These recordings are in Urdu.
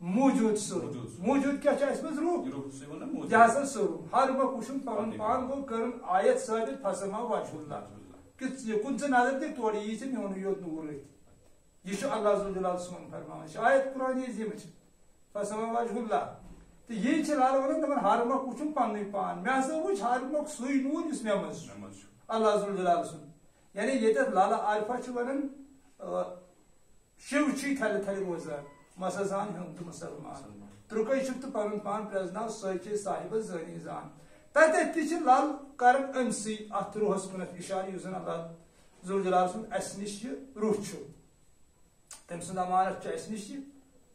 موجود سر موجود کیا روح یہ ہسا سر ہر مک وچن پن پان گو کر آیت ثابت فسما وجہ اللہ کہ کن نظر دے توڑ یہ میون یوت نور یہ اللہ عز و جل سون فرمان آیت قرآن عظیم فسما وجہ اللہ تو یہ لال ون دپان ہر مک وچن پن پان مے ہسا وچ ہر مک سوئی نور اس مے مز اللہ عز و جل سن یعنی یہ لالا عارفہ ونان شیو چی تھل تھل روزان مسزان ہم تو مسلمان ترکے چھ تو پن پان پرزناو سچے صاحب زانی زان تتہ تہ لال کرن امسی ات روحس کنت اشارہ یوزن اللہ ذو جلال سن اس نش روح چھ تم سن امانت چھ اس نش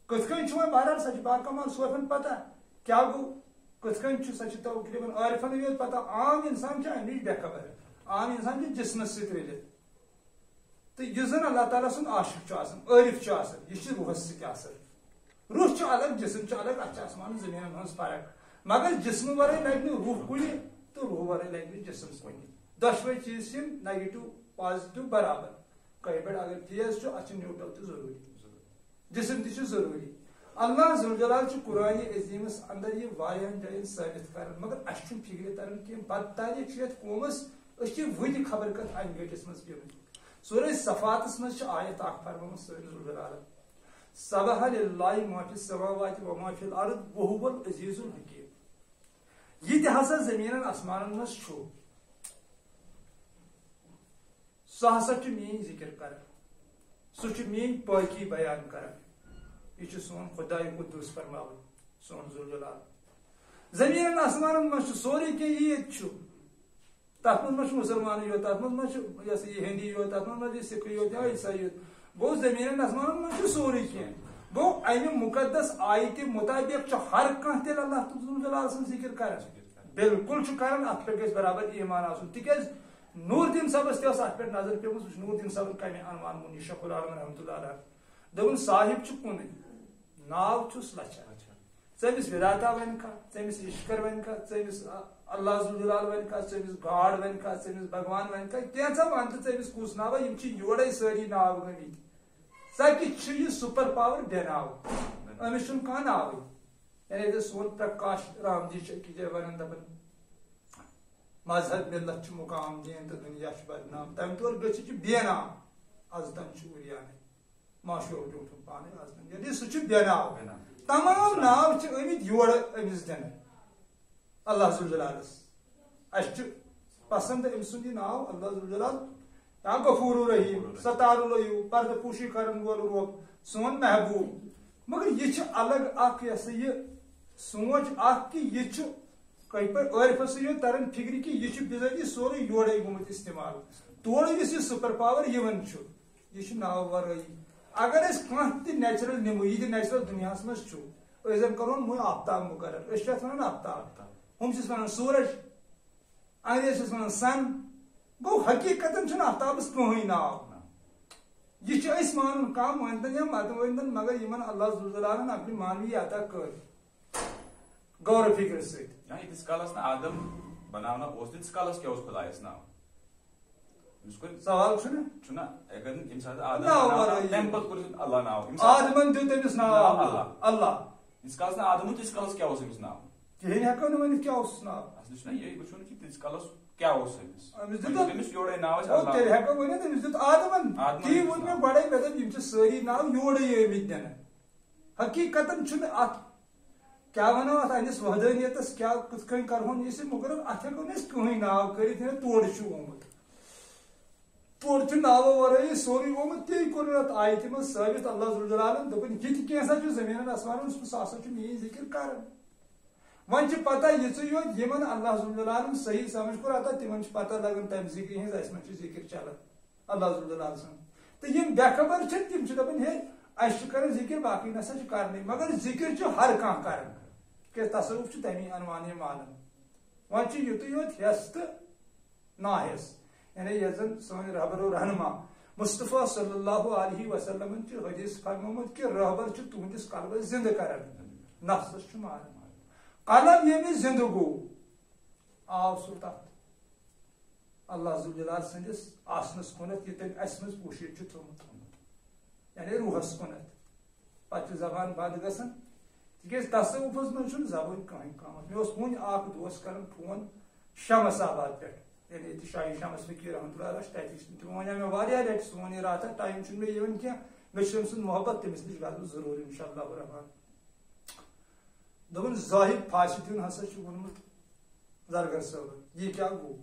کت کن چھ بہرحال سچ بار کمال سوفن پتہ کیا گو کت کن چھ سچ تقریبا عارفن یہ پتہ عام انسان چھ امش بے خبر عام انسان چھ جسمس ست رلت تو یہ زن اللہ تعالیٰ سن عاشق عارف یہ روحس ست روح الگ جسم الگ اتھ آسمان زمین ہز فرق مگر جسم ورائے لگہ روح کن تو روح ورائے لگہ جسم کن دشوے چیز نیگیٹو پازیٹو برابر کئی پہ اگر فیز اتھ نیوٹرل تو ضروری جسم تہ ضروری اللہ ذوالجلال قرآن عظیمس اندر یہ واریاہن جائن ثابت کران مگر اس فکر تران کی پتہ تاریخ یتھ قومس ود خبر کت ان گٹس مز گمت سورہ صفاتس مز آیت اخ فرموت ذوالجلال سبح للہ ما فی السماوات و ما فی الارض وهو العزیز الحکیم یہ تہ ہسا زمین آسمان مز سہ ہسا میری ذکر کر سہ میری پاکی بیان کر یہ سون خدائے قدوس فرماون سون ذوالجلال زمین آسمان مز سورے کی یہ تر مز مسلمان یوت تر مز یہ ہندی یوت تر مز سکھ یوت یا عیسائی یوت گو زمین آسمان مز سورے کی گو امہ مقدس آیت مطابق ہر کھانا تیل اللہ تعالیٰ سن ذکر کر بالکل کران ات پہ گھس برابر ایمان آسن تکیاز نور الدین صاحبس تہ ات پہ نظر پیمت نور الدین صاحب کمہ عنوان مون شیخ العالم رحمۃ اللہ علیہ دپن صاحب کن ناو چھس لچھان ژمس وداتا ون کھا ژمس عشکر ون کھا ژمس اللہ عز و جلال ون کھا ژمس گاڈ ون کھا ژمس بھگوان ون کھا کینژھا ون تو ژمس کس ناو یم چھ یورے ساری ناو گمت سکہ چھ یہ سپر پاور بے ناو امس چھن کانٛہہ ناوٕے یعنی سون پرکاش رام جی چھ کی ونان دپان مذہب ملت چھ مقام دین تو دنیا چھ بدنام تمہ طور گژھِ بے نام ازدن چھ اوریانے معشور ڈوٹھ پانے ازدن یعنی سہ چھ بے ناو تمام ناو چھ آمت یور امس دن اللہ ذوالجلالس اس پسند ام سند ناو اللہ ذوالجلال یا غفور الرحیم ستار العیوب پردہ پوشی کرن وول رب سون محبوب مگر یہ الگ اخ یہ سوچ اخ کہ یہ کئی پہ عارفس یہ تران فکر کہ یہ بذاتی سورے یورے گومت استعمال تور یہ سپر پاور یہ ناو ورٲیی اگر اس کانٛہہ تہِ نیچرل نمو یہ نیچرل دنیا مز زن کرون مو آفتاب مقرر اس ونان آفتاب ہم ونان سورج انگریز ونان سن گو حقیقت آفتابس کہین ناو یہ مان کم ونتن یا مت ونتن مگر یمن اللہ ذوالجلالن اپنی مانوی عطا کر غور و فکر ستس کالس نا آدم بناونا تیس کالس کیا خدایس ناو سوال اللہ ناو آدمن دیت تمس ناو اللہ تیس کالس نا آدم تیس کالس کیا امس ناو کہین ہیکو نہ ونتھ کیا ناو اصل یہ وچھن کہ تیس کالس کیا امس یورے ناو تیل ہیکو ونتھ امس دیت آدمن تی ون مے بڑے بدن یم ساری ناو یورے آمت دن حقیقتن چھن ات کیا ونو ات انس وحدانیتس کیا کت کن کرہون یہ مگر ات ہیکو نس کہین ناو کرت تور آمت تور ناو ورٲیی سورُے آمت تی کوٚر ات آیتہِ منٛز ثٲبت اللہ ذوالجلالن دپن یہ تہِ کینٛژھا چھُ زمیٖنن آسمانن سُہ ہسا چھُ میٲنۍ ذکر کران وۄنۍ چھِ پتہ یِژٕے یوت یمن اللہ ذوالجلالن صحیح سمجھ کوٚر عطا تمن چھِ پتہ لگان تمہِ ذکرِ ہٕنٛز اسہِ منٛز چھِ ذکر چلان اللہ ذوالجلال سُنٛد تہٕ یم بے خبر چھِ تِم چھِ دپان ہے اسہِ چھِ کران ذکر باقٕے نسا چھِ کرنٕے مگر ذکر چھُ ہر کانٛہہ کران کیٛازِ تصوُف چھُ تمی عنوان مانان وۄنۍ چھُ یُتُے یوت ہٮ۪س تہٕ ناہٮ۪س یعنی یس زن سون رہبر و رہنما مصطفیٰ صلی اللہ علیہ وسلم حدیث فرمومت کہ رہبر تہندس قلبس زندہ کران نفسس ماران قلب یمس زندہ گو آو سہ تر اللہ ذوالجلال سندس آسنس کنت یہ تم اس پوشید تھومت یعنی روحس کنت پتہ زبان بند گژھان تکیاز تصوفس من زبان کہیں کامت مے ون اخ دوست کران فون شمس آباد پہ یعنی یہ شاہی شمس فقیر رحمۃ اللہ علیہ تمو ون مے واریاہ لٹہ سہ ون رات ٹائم مے یوان کی مے تم سن محبت تمس نش گھر ضرور انشاء اللہ الرحمن دپن زاہد پھانسی دیون ہسا ونمت زرگر صاحب یہ کیا گو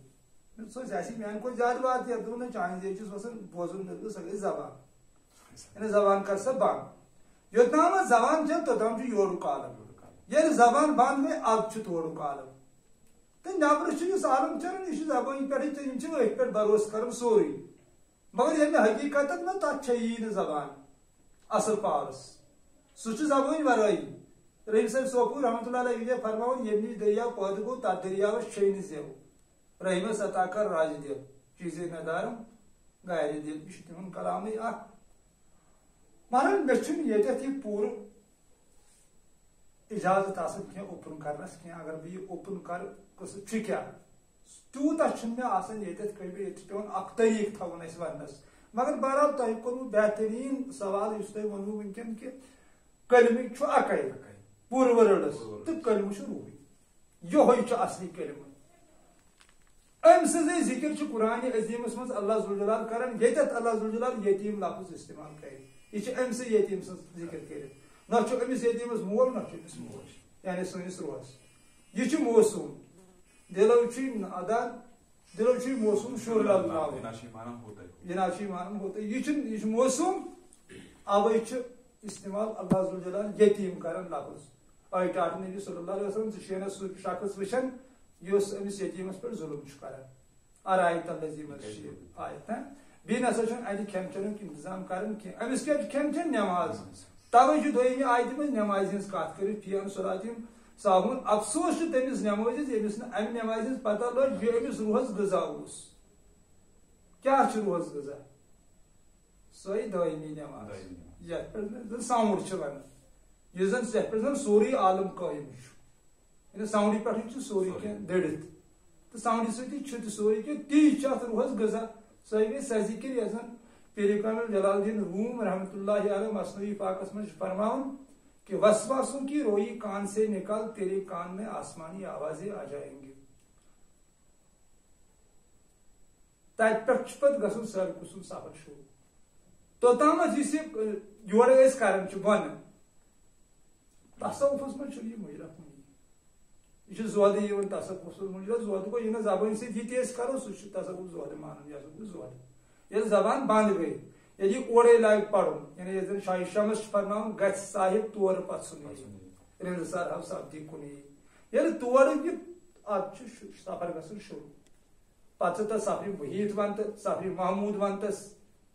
اسی میان کو زیادہ بات یہ دونوں چاہیں یہ چیز وسن بوزن نہ سا گئی زبان یعنی زبان کر سا بند یوتام زبان چل توتام یورک عالم یل زبان بند گئی اب تورک عالم تو نبر عالم چلان یہ زبان پہ پہ بھروسہ کرم سوری مگر یعنی حقیقت نا تک یہ زبان اصل پارس سہ زبان ورائی رحیم صاحب سوپور رحمۃ اللہ علیہ فرماؤن یم نش دریا پید گو تر دریاوس چھ زیو رحیمس عطا کر راج دل چیز ندارم گارِ دل یہ تمن کلام مگر مے پور اجازت آسان کی اوپن کرنس کی اگر بہ یہ اوپن کر کیا تیوتہ مے آسان یہ پیون اخ طریق تھون اس ونس مگر بہرحال تہ کورو بہترین سوال اس تہ ونو ونکن کہ کلمہ اکے پور ورلڈس تو کلمہ روحی یہ اصلی کلمہ ام سزے ذکر قرآن عظیمس مز اللہ ذوالجلال کران یتت اللہ ذوالجلال یتیم لفظ استعمال کر یہ ام سے یتیم سن ذکر کر نہ امس یتیمس مول نہ امس موج یعنی سنس روس یہ موسوم دلو ادا دلو موسوم شور اللہ یناشی مانم ہوتا یہ موسوم اوے استعمال اللہ ذوالجلال یتیم کران لفظ آئی ٹاٹ نبی صلی اللہ علیہ وسلم شین سہ شخص وچن اس امس یتیمس پہ ظلم کران ارایت الذی آیت بی نسا اتہ کھین چنک انتظام کران کی امس کیا کھین چن نماز توے دویمہ آیت مز نماز ہز کت کر فی صلاتہم ساہون افسوس تمس نماز یمس ام نماز ہز پتہ لگ یہ امس روحس غذا اس کیا روحس غذا سوئی دویمی نماز یت پہ ساؤنڈ ون یہ زن سوری عالم قائم یعنی ساؤنڈ پہ سوری کی دڑت تو ساؤنڈ سی سوری کی تی روحس غذا سو گئی سہ ذکر یس پیر کامل جلال الدین روم رحمۃ اللہ علیہ مثنوی پاکس میں فرماؤن کہ وسواسوں کی روئی کان سے نکال تیرے کان میں آسمانی آوازیں آ جائیں گی تت پہ گھن سر قسم سفر شروع توتام اس یور کران بن تصوفس من یہ مجرت یہ زودی تصوف مجرت زود گو یہ زبان سی کرو سہ تصوف زود مان یہ زود یل زبان بند گئی یل یہ اورے لگ پڑھن یعنی یہ شاہی شمس فرماؤن گھ صاحب تور پت سن رنسار ہو سبدی کن یل تور اب سفر گھن شروع پتہ تس سفر محیط ون تو سفر محمود ون تس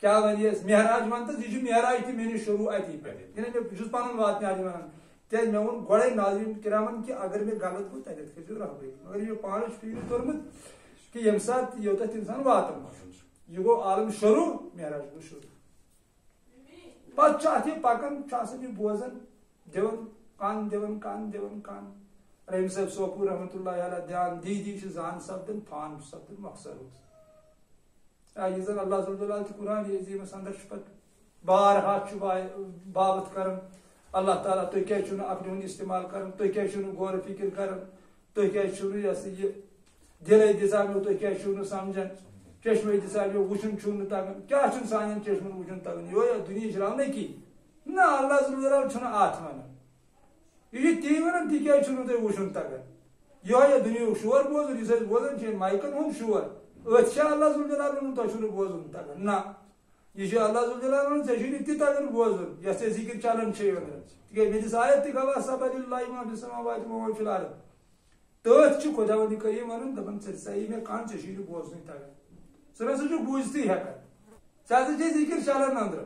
کیا ونیس معراج ون تس یہ معراج تہ مے شروع اتی پہ یعنی میں پن واتناج ونان تیز مے وون گوڑے ناظرین کرامن کہ اگر میں غلط گو تتھ کھسو رہبری مگر یہ پانچ فکر کورمت کہ یم سات یوتھ انسان واتن یہ گو عالم شروع معراج گو شروع پتہ اتھ پکان یہ بوزان دون کان دون کان دون کان رحیم صاحب سوپور رحمۃ اللہ علیہ دھیان دی زان سپدن فان سپدن مقصد یہ زن اللہ ذوالجلال قرآن عظیمس اندر پہ بارہا باوت کران اللہ تعالیٰ تھی کیا اپنے استعمال کران تھی کیا غور فکر کران تھی کیا یہ دل دسامیو تھی کیا سمجھان چشمے دسامیو وچن چھو تگان کیا سان چشمن وچن تگان یہ دنیا چلاؤ کی نا اللہ ذوالجلال ات ونان یہ تی ونان تی کیا تھی وچن تگان یہ دنیا شور بوزن اس بوزان مائکن ہند شور ات اللہ ذوالجلال ون تھی بوزن تگان نا یہ اللہ ذوالجلال ون ژے تہ تگان بوزن یس ذکر چلان تکیاز مے دس آیت تہ گواہ سبحان اللہ ما فی السماوات و ما فی الارض تتھ خدا وند کریم ونان دپان ژے سائی مے کان ژے بوزن تگان سہ نسا بوزتی ہیکان ژے ہسا ذکر چلان اندر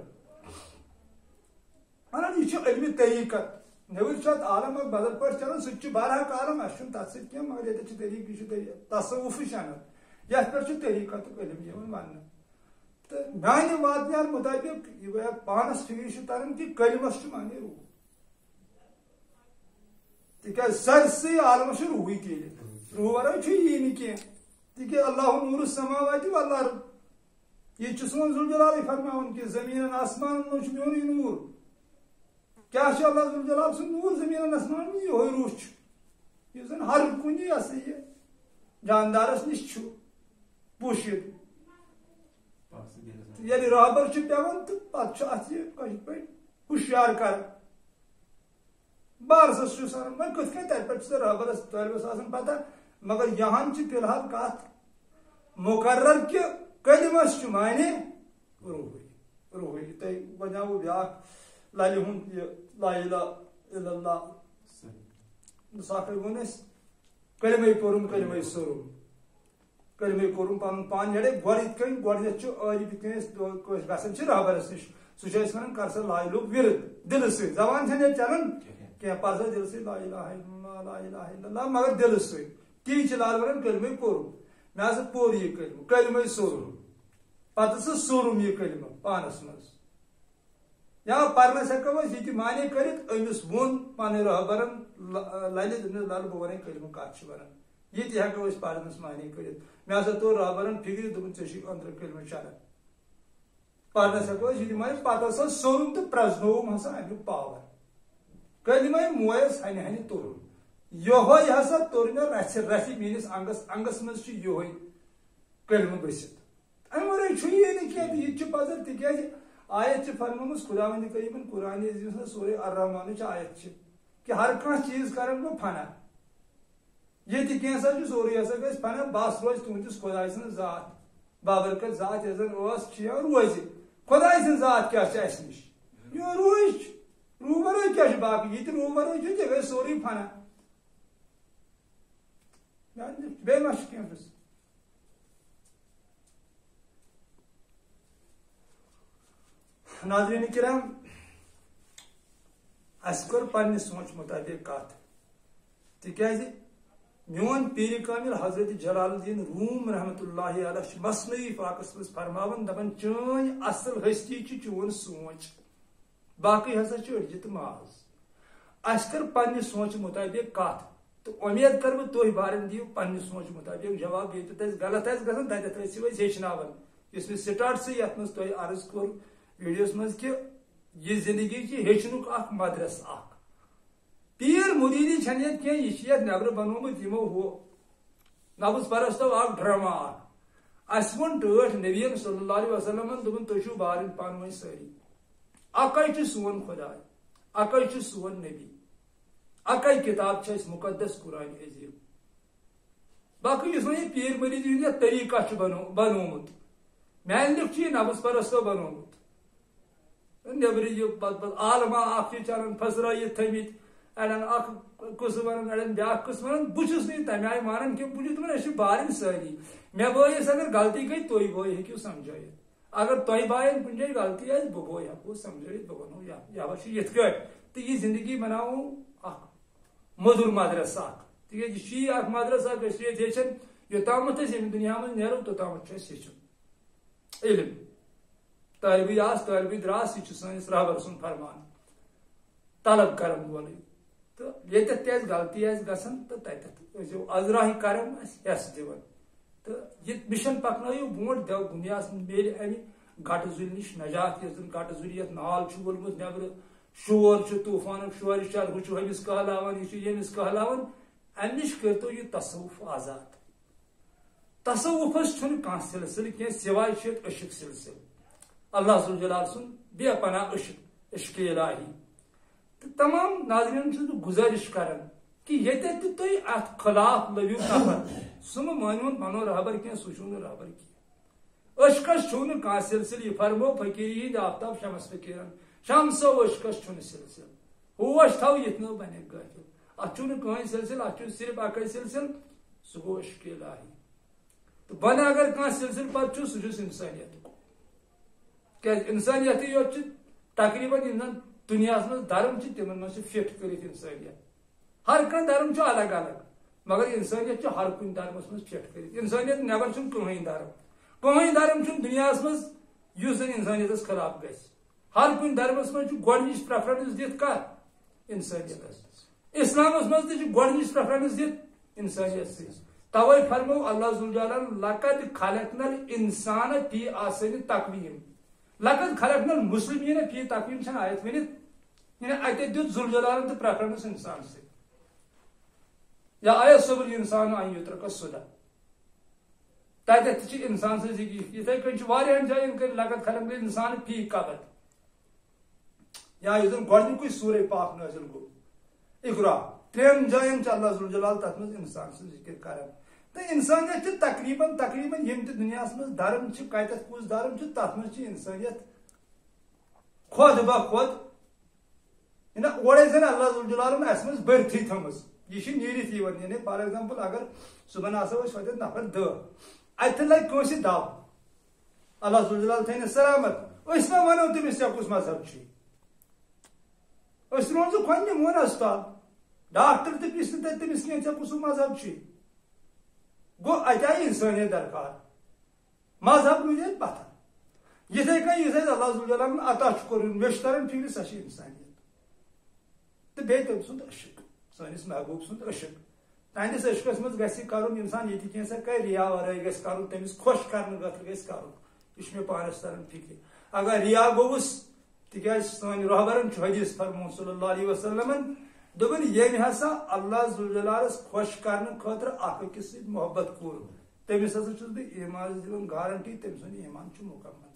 ونان یہ علم طریقت نور عالم بدل پہ چلان سہ بارحق عالم اس تر سی مگر یہ طریقہ یہ تصوف شنت یت پہ طریقت علم ون تو میانہ واتنار مطابق یہ پانس فکر تران کہ کلمس معنی روح تک سرسے عالمس روحی تیل روح ورائے یہ نا کی تک اللہ نور السماوات والارض یہ سون ذوالجلال فرماؤن کہ زمین آسمان من میون نور کیا اللہ ذوالجلال سن نور زمین آسمان یہ روح یہ زن ہر کن یہ جاندارس نش پوشید یل رابر پیوان تو پتہ ات ہوشیار کر بارسس سان وی کت تر پہ رابرس طالبس آسان پتہ مگر یہاں فی الحال کت مقرر کہ کلمس معنی روحی تھی ونو بیا للہ ہند لا الہ الا اللہ ساکر ون کلمے پورم کلمے سورم کلمے کورم پن پان جڑے گۄڈٕ کن گۄڈنیتھ عٲرب گژھان رابرس نش سہ ونان کر سا لا الہ ورد دل ست زبان چھنہٕ چلان کینٛہہ پر سا دل ست لا الہ الا اللہ لا الہ الا اللہ مگر دل ست تی لال ونان کلمے پورم مے ہسا پور یہ کلمہ کلمے سورم پتہ سہ سورم یہ کلمہ پانس مز یا پرنس ہیکو یہ معنی کرت امس وون پن رہبرن لل بہ ون کلمہ کت ونان یہ ہیکو پرنس معنی کرت مے ہسا تو رہبرن فکر دن ٹھیک اندر کلمہ شرح پرنس ہیکو یہ معنی پتہ ہسا سورم تو پرزنوم ہسا امیک پاور کلمہ مویس ہنہ ہنہ تورم یہ ہسا تور مے رتھ میس انگس مز یہ کلمہ گھست امہ ورائے یہ پذر تکیاز آیت فرمس خدا وند کریمن قرآن عظیمس سورہ الرحمان آیت کہ ہر کھانا چیز کرن بہ فنا یہ کینسا سوری ہسا گھس فنا بس روز تہندس خدا سن ذات بابرکت ذات یس زن روز خدا سن ذات کیا اس نش یہ روز روح ورٲے کیا باقی یہ روح ورٲے یہ گھس سوری فنا بیٚیہِ ما چھُ کینٛہہ ناظرین کرام اس کر پنہ سوچ مطابق کت تکیاز میون پیر کامل حضرت جلال الدین روم رحمت اللہ علیہ مصنوعی پاکس مز فرماون دپان چٲنۍ اصل ہستی چھ چون سوچ باقی ہسا چھ أڑجہِ تہٕ ماز اس کر پنہ سوچ مطابق کت تو امید کر بہ تھی بارن دیو پنہ سوچ مطابق جواب یہ تہ غلط گھان تتھ ہیچناون اس میں سٹارٹ سے یت مز تہ عرض کور ویڈیوس مز کہ یہ زندگی کی ہیچنک اخ مدرس اخ پیر مریدی چھن یت کی یہ نبر بنومت یمو ہو نفس پرستو اخ ڈرامہ اخ اس ون ٹھٹ نبی صلی اللہ علیہ وسلم دپن تُہۍ چھِو بارن پانہٕ ؤنۍ سٲری اکے چھ سون خدا اکے چھ سون نبی اکے کتاب چھ مقدس قرآن عظیم باقی اس یہ پیر مریدی ہند طریقہ چھ بنومت میان لکھ یہ نفس پرستو بنومت نبر یہ عالمہ اخ چلان پھسرائت تھمت اڑین اخ قصہ ونان اڑین بیاکھ قصہ ونان بہس نی تمہ آئی مانان کہ بہت دپان اس بارن ساری مے بٲیس اگر غلطی گئی تُہۍ بٲے ہیٚکِو سمجھٲیِتھ اگر تۄہہِ بایَن کُنہِ جایہِ غلطی آسہِ بہٕ بٲے ہٮ۪کو سمجھٲیِتھ بہٕ ونو یوٕ چھُ یِتھ کٲٹھۍ تہٕ یہِ زندگی بناوو اکھ موٚدُر مدرسہٕ اکھ تِکیازِ یہِ چھُ یی اکھ مدرسہٕ اکھ أسۍ چھِ ییٚتہِ ہیٚچھان یوٚتامتھ أسۍ ییٚمہِ دُنیا منٛز نیرو توٚتامتھ چھُ اَسہِ ہیٚچھُن علم طالبی آس طالبی دراس یہ سٲنِس رہبر سُنٛد فرمان طلب کرن وولٕے تہٕ ییٚتٮ۪تھ تہِ اَسہِ غلطی آسہِ گژھان تہٕ تتٮ۪تھ ٲسۍزیو عذراہہِ کرم اَسہِ ہٮ۪س دِوان تہٕ یہِ مِشن پکنٲیِو برونٛٹھ دُنیاہس منٛز میلہِ امہِ گٹہٕ زُلہِ نِش نجات یۄس زن گٹہٕ زُلہِ یتھ نال چھُ وولمُت نیبرٕ شور چھُ طوٗفانُک شورِ شر ہُہ چھُ ہُمِس کہلاوان یہِ چھُ ییٚمِس کہلاوان امہِ نِش کٔرتو یہِ تصوُف آزاد تصوُفس چھُنہٕ کانٛہہ سلسلہٕ کینٛہہ سوائے چھُ یتھ عشق سلسلہٕ اللہ ذوالجلال سن بے پناہ عشق الہی تو تمام ناظرین چھُس بہٕ گزٲرِش کران کہ ییٚتٮ۪تھ تہِ تُہۍ اتھ خلاف لٔبِو نفر سُہ مہٕ مٲنۍہوٗن پنُن رہبر کینٛہہ سُہ چھُو نہٕ رہبر کینٛہہ عشقس چھُو نہٕ کانٛہہ سلسلہٕ یہِ فرمو فقیٖری ہِنٛدۍ آفتاب شمس فقیٖرن شمسو عشقس چھُنہٕ سلسلہٕ ہوش تھاو یِتھ بنیکھ غٲفِل اتھ چھُنہٕ کٕہٕنۍ سلسلہٕ اتھ چھُ صرف اکے سلسلہٕ سُہ گوٚو عشق الہی تہٕ بۄنہٕ اگر کانٛہہ سلسلہٕ پتہٕ چھُ سُہ چھُس انسٲنیتُک کیٛازِ انسٲنیتٕے یوت چھِ تقریٖباً یِم زن دُنیاہس منٛز دھرم چھِ تِمن منٛز چھِ فٹ کٔرِتھ انسٲنیت ہر کانٛہہ دھرم چھُ الگ الگ مگر انسٲنیت چھُ ہر کُنہِ دھرمس منٛز فٹ کٔرِتھ انسٲنیت نٮ۪بر چھُنہٕ کٕہٕنۍ دھرم چھُنہٕ دُنیاہس منٛز یُس زن انسٲنیتس خلاف گژھِ ہر کُنہِ دھرمس منٛز چھُ گۄڈنِچ پریفرنس دِتھ کتھ انسٲنیتس اسلامس منٛز تہِ چھِ گۄڈنِچ پریفرنس دِتھ انسٲنیتسٕے توے فرمو اللہ ذوالجلالن لقد خلقنا الانسان فی احسن تقویم لقد خلقنا المسلمین فی تقویم چھنہٕ آیت ؤنِتھ یعنی اتنے دیت ذوالجلالن تو پریفرنس انسان سے یا آیا صبر انسان ان یترک سدى تتھ انسان سے اتھے کن واریاہن جائن کر لگت خلق انسان فی قبر یا یہ گۄڈنیُکُے سورہ پاک نازل گو اقرا 3 جائن اللہ ذوالجلال تتھ مز انسان سے ذکر کران تو انسانیت تقریباً یم تہ دنیا مز دھرم کتھ کس دھرم تتھ مز انسانیت خود بخود یعنی اوڑے زن اللہ ذوالجلالن اس مز برتھی تھمز یہ نیرتھ یوان یعنی فار ایگزامپل اگر صبح آسو ہوتے نفر 2 اتھ لگ کنس دب اللہ ذوالجلال تھین سلامت اس ما ونو تمس ژےٚ کس مذہب چھی اس روز کھن مون ہسپتال ڈاکٹر تہ پرژھ نہٕ تتہِ تٔمِس کینٛہہ ژےٚ کُس مذہب چھی گو اتہِ آیہِ انسٲنیت درکار مذہب روٗدِ اتہِ پتھر یِتھے کٔنۍ یُس اَسہِ اللہ ذوالجلالن عطا چھُ کوٚرمُت مےٚ چھُ تران فکرِ سۄ چھِ انسانیت تہٕ بیٚیہِ تٔمۍ سُنٛد عشق سٲنِس محبوٗب سُنٛد عشق تہنٛدِس عشقس منٛز گژھِ کرُن انسان ییٚتہِ کینٛژھا کرِ ریا ورٲے گژھِ کرُن تٔمِس خۄش کرنہٕ خٲطرٕ گژھِ کرُن یہِ چھُ مےٚ پانس تران فکرِ اگر ریا گوٚوُس تِکیٛازِ سٲنۍ رہبرن چھُ حدیث فرمومُت صلی اللہ علیہ وسلمن دوٚپُن ییٚمۍ ہسا اللہ ذوالجلالس خۄش کرنہٕ خٲطرٕ اکھ أکِس سۭتۍ محبت کوٚر تٔمِس ہسا چھُس بہٕ ایٖمانس دِوان گارنٹی تٔمۍ سُنٛد ایٖمان چھُ مُکمل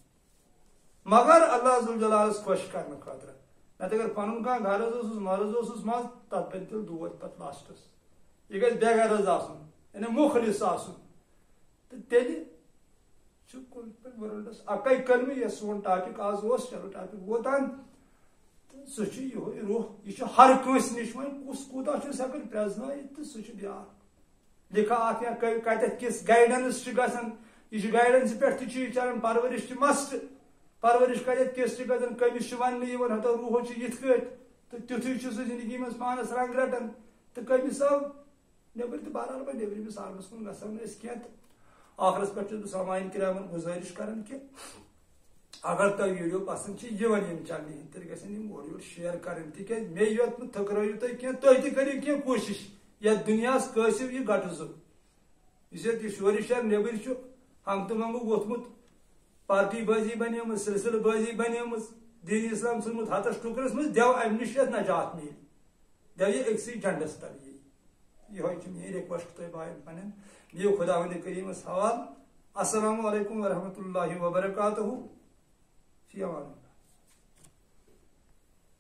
مگر اللہ ذوالجلالس خۄش کرنہٕ خٲطرٕ نتہٕ اگر پنُن کانٛہہ غرض اوسُس مرض اوسُس منٛز تتھ بنہِ تیٚلہِ دود پتہٕ لاسٹس یہ گژھِ بے غرض آسُن یعنی مُخلص آسُن تہٕ تیٚلہِ چھُ کُنہِ پٲٹھۍ ورلڈس اکے کلمہٕ یۄس سون ٹاپک آز اوس چلو ٹاپک ووتان تہٕ سُہ چھُ یِہوے روح یہِ چھُ ہر کٲنٛسہِ نِش وۄنۍ کُس کوٗتاہ چھُس ہٮ۪کان پرٛزنٲیِتھ تہٕ سُہ چھُ بیٛاکھ لِکھا اکھ یا کتٮ۪تھ کِژھ گایڈنس چھِ گژھان یہِ چھُ گایڈنسہِ پٮ۪ٹھ تہِ چھُ یہِ چلان پرورش چھِ مست پرورش کتٮ۪تھ کِژھ چھِ گژھان کٔمِس چھُ وننہٕ یِوان ہتا روحو چھُ یِتھ کٲٹھۍ تہٕ تیُتھُے چھُ سُہ زندگی منٛز پانس رنگ رٹان تہٕ کٔمِس آو نیبر تہِ بہرحال وۄنۍ نیبرِمِس عالمس کُن گژھان أسۍ کینٛہہ تہٕ آخرس پٮ۪ٹھ چھُس بہٕ سامعیٖن کرامن گُزٲرِش کران کہِ اگر تۄہہِ ویٖڈیو پسنٛد چھِ یِوان یِم چنلہِ ہٕنٛدۍ تیٚلہِ گژھن یِم اورٕ یور شیر کرٕنۍ تِکیٛازِ مےٚ یوت نہٕ تھٔکرٲیِو تُہۍ کینٛہہ تُہۍ تہِ کٔرِو کینٛہہ کوٗشش یتھ دُنیاہس کٲسِو یہِ گٹہٕ زٕ یُس یتھ یہِ شورِ شہر نیبٕرۍ چھُ ہنگتہٕ منگہٕ ووٚتھمُت پارٹی بٲزی بنیمٕژ سلسلہٕ بٲزی بنیمٕژ دیٖن اسلام ژھٕنمُت ہتس ٹُکرس منٛز دٮ۪و امہِ نِش یتھ نجات میلہِ دٮ۪و یہِ أکسٕے جنڈس تل یِہوے چھِ میٲنۍ رِکویسٹ تۄہہِ بایَن پنٕنٮ۪ن دِیِو خۄداوندِ کریٖمس حوالہٕ السلام علیکم ورحمۃ اللہ وبرکاتہ فی امان اللہ.